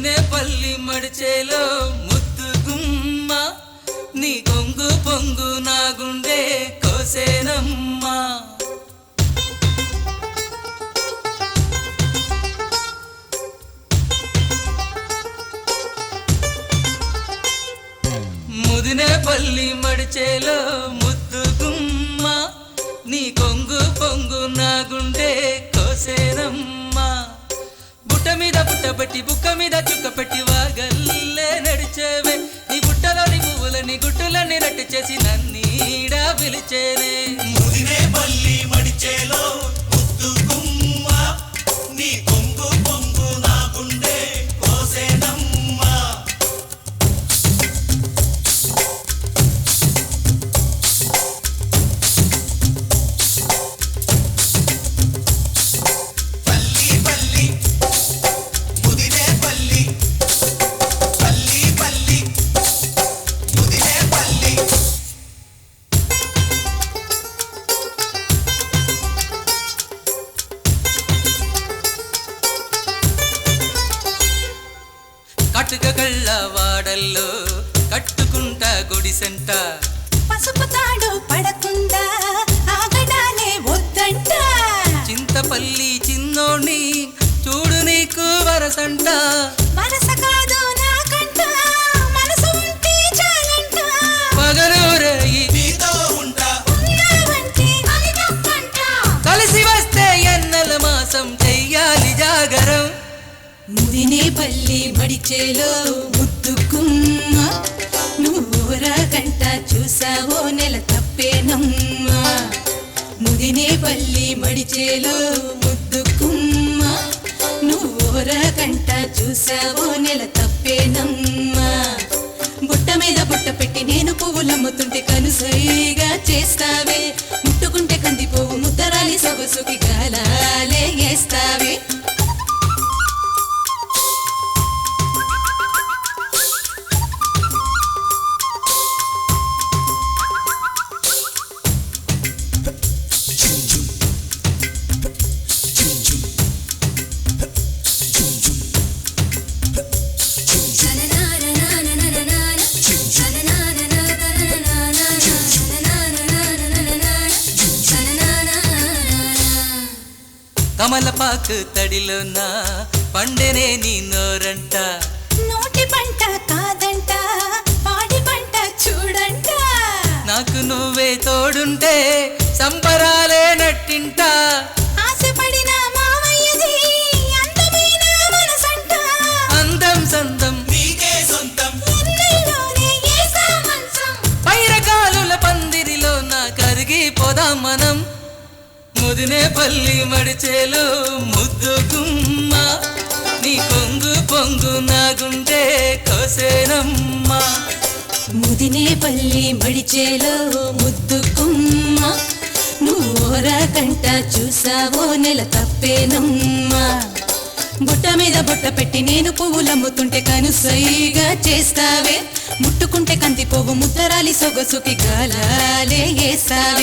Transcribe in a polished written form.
ముదినేపల్లి మడిచేలో ముద్దు గుమ్మ నీ కొంగు పొంగు నా గుండె కోసేనమ్మా ముదినేపల్లి మడిచేలో ముద్దు గుమ్మ నీ కొంగు పొంగు నా గుండె కోసేనమ్మా బుట్ట మీద పుట్టబెట్టి బుక్క మీద చుక్క పెట్టి వాగల్లే నడిచేవే నీ బుట్టలోని పువ్వులని గుట్టులని రట్టు చేసి నన్నీడా పిలిచేనే ముదినేపల్లి మడిచేలో ముద్దు గుమ్మ నీ కొంగు పొంగు నా గుండె కోసేనమ్మా పల్లి పల్లి ముదినేపల్లి పల్లి పల్లి ముదినేపల్లి కట్టుక కళ్ళ వాడల్లో కట్టుకుంటా గుడిసెంట పసుపు తాడు పడకుండా ఆగడాలే వద్దంట చింతపల్లి చిన్నోణ్ణి చూడు నీకు వరసంట మనస కాదు నాకంట మనసు ఉంటే చాలంట పగలూరయి నీతో ఉంటా ఉన్నావంటే అది తప్పంట కలిసి వస్తే ఎన్నెల మాసం చెయ్యాలి జాగరం ముదినేపల్లి మడిచేలో ముద్దు గుమ్మ నువ్వురాకంట చూసావో నెల తప్పేనమ్మా ముదినేపల్లి మడిచేలో ముద్దు గుమ్మ నువ్వురాకంట చూసావో నెల తప్పేనమ్మా బుట్ట మీద బుట్ట పెట్టి నేను పువ్వులమ్ముతుంటే కనుసైగా చేస్తావే ముట్టుకుంటే కందిపోవు ముద్దరాలి సొగసుకి గాలాలే వేస్తావే కమలపాకు తడిలోన పండెనే నీ నోరంట నోటి పంట కాదంట పాడి పంట చూడంట నాకు నువ్వే తోడుంటే సంబరాలే నట్టింట ఆశపడిన మావయ్యది అందమైన మనసంట అందం సందం నీకే సొంతం ఎన్నెల్లోనే ఏసా మంచం పైరకాలుల పందిరిలో నా కరిగి పోదాం మనం ముదినేపల్లి మడిచేలో ముద్దు గుమ్మ నీ కొంగు పొంగు నా గుండె కోసేనమ్మా ముదినేపల్లి మడిచేలో ముద్దు గుమ్మ నువ్వురాకంట చూసావో నెల తప్పేనమ్మా బుట్ట మీద బుట్ట పెట్టి నేను పువ్వులమ్ముతుంటే కనుసైగా చేస్తావే ముట్టుకుంటే కందిపోవు ముద్దరాలి సొగసుకి గాలాలే వేస్తావే